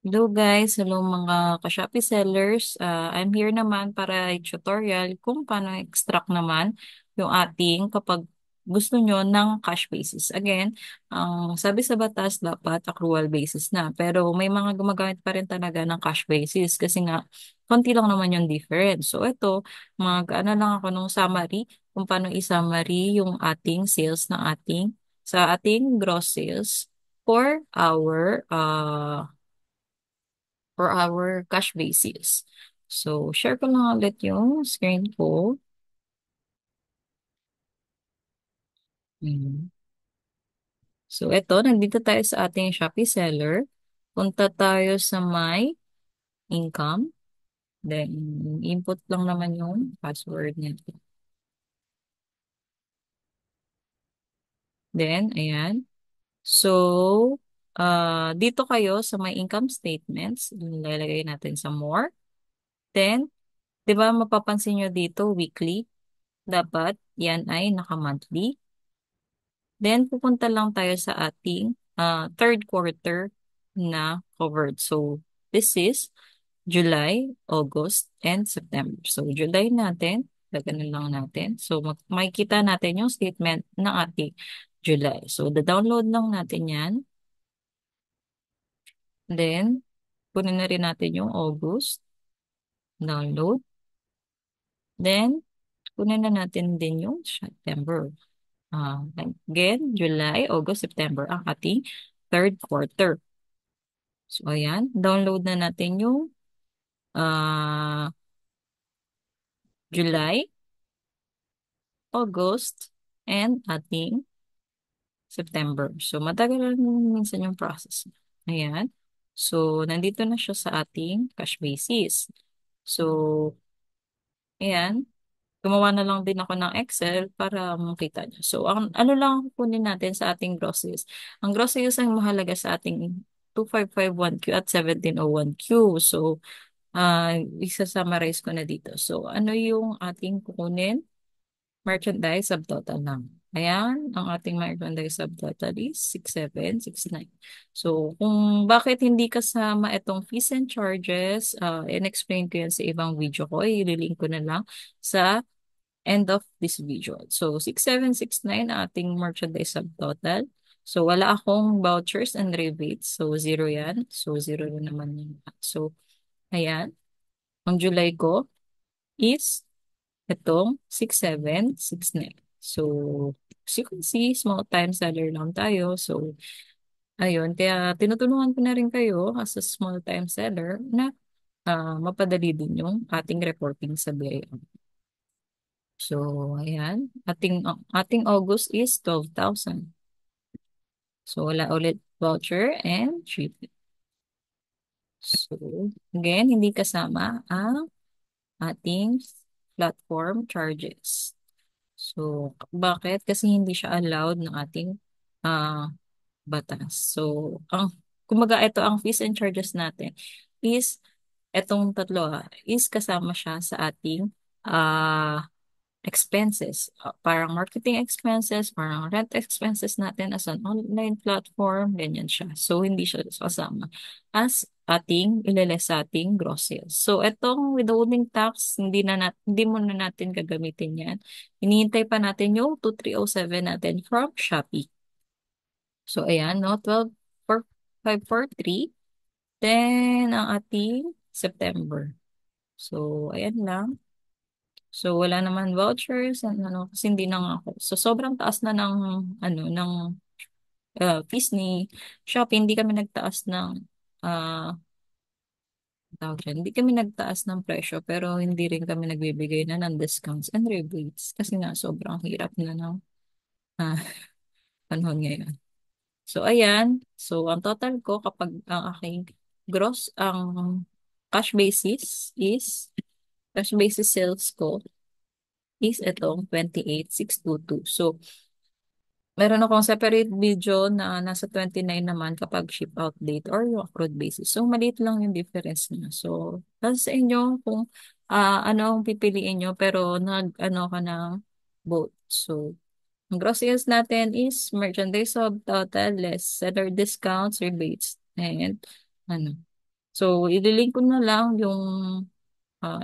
Hello guys, hello mga ka-Shopee sellers. I'm here naman para i-tutorial kung paano extract naman yung ating kapag gusto nyo ng cash basis. Again, ang sabi sa batas dapat accrual basis na. Pero may mga gumagamit pa rin talaga ng cash basis kasi nga konti lang naman yung difference. So ito, mag-ano lang ako ng summary kung paano i-summary yung ating sales ng ating sa ating gross sales for our cash basis. So, share ko lang ulit yung screen ko. Mm. So, eto, nandito tayo sa ating Shopee seller. Punta tayo sa my income. Then, input lang naman yung password nito. Then, ayan. So, dito kayo sa my income statements. Nilalagay natin sa more. Then, di ba mapapansin nyo dito weekly? Dapat yan ay naka-monthly. Then, pupunta lang tayo sa ating third quarter na covered. So, this is July, August, and September. So, July natin, lagyan na lang natin. So, makikita natin yung statement ng ating July. So, the-download lang natin yan. Then, kunin na rin natin yung August. Download. Then, kunin na natin din yung September. Again, July, August, September ang ating third quarter. So, ayan. Download na natin yung ah, July, August, and ating September. So, matagal lang minsan yung process. Ayan. So, nandito na siya sa ating cash basis. So, ayan. Gumawa na lang din ako ng Excel para makita niyo. So, ano lang ang kukunin natin sa ating grosses? Ang grosses ang mahalaga sa ating 2551Q at 1701Q. So, isa-summarize ko na dito. So, ano yung ating kukunin? Merchandise subtotal lang. Ayan, ang ating merchandise subtotal is 6769. So, kung bakit hindi kasama itong fees and charges, in-explain ko yan sa ibang video ko. I-link ko na lang sa end of this video. So, 6769 ang ating merchandise subtotal. So, wala akong vouchers and rebates. So, zero yan. So, zero na naman yun. So, ayan. Ang July ko is itong 6769. So, as you can see, small time seller lang tayo. So, ayun. Kaya tinutulungan ko na rin kayo as a small time seller na mapadali din yung ating reporting sa BIM. So, ayan. Ating August is 12,000. So, wala ulit voucher and shipping. So, again, hindi kasama ang ating platform charges. So, bakit? Kasi hindi siya allowed ng ating ah, batas. So, kumbaga ito ang fees and charges natin is etong tatlo is kasama siya sa ating ah, expenses. Parang marketing expenses, parang rent expenses natin as an online platform, ganyan siya. So, hindi siya kasama as ating ilales sa ating gross sales. So, etong withholding tax, hindi muna natin gagamitin yan. Hinihintay pa natin yung 2307 natin from Shopee. So, ayan, no? 12,543. Then, ang ating September. So, ayan lang. So, wala naman vouchers, ano, kasi hindi na nga ako. So, sobrang taas na ng, ano, ng fees ni Shopee. Hindi kami nagtaas ng, tawag dyan, hindi kami nagtaas ng presyo, pero hindi rin kami nagbibigay na ng discounts and rebates. Kasi nga, sobrang hirap na ng ah, panahon ngayon. So, ayan. So, ang total ko kapag ang aking ang cash basis cash basis sales ko is itong 28,622. So, meron akong separate video na nasa 29 naman kapag ship out date or yung accrued basis. So, maliit lang yung difference niya. So, nasa sa inyo kung ano ang pipiliin nyo pero nag-ano ka ng both. So, ang gross sales natin is merchandise subtotal less seller discounts, rebates, and ano. So, ililink ko na lang yung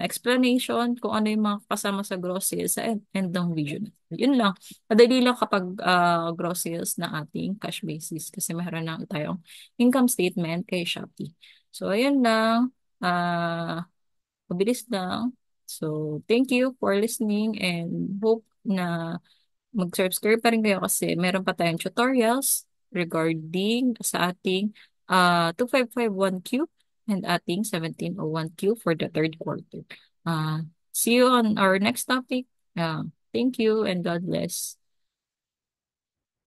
explanation kung ano yung mga kasama sa gross sales sa end ng video na. Yun lang. Madali lang kapag gross sales na ating cash basis kasi meron lang tayong income statement kay Shopee. So, ayun lang. Mabilis lang. So, thank you for listening and hope na mag-subscribe pa rin kayo kasi meron pa tayong tutorials regarding sa ating 2551Q and ating 1701Q for the third quarter. See you on our next topic. Thank you and God bless.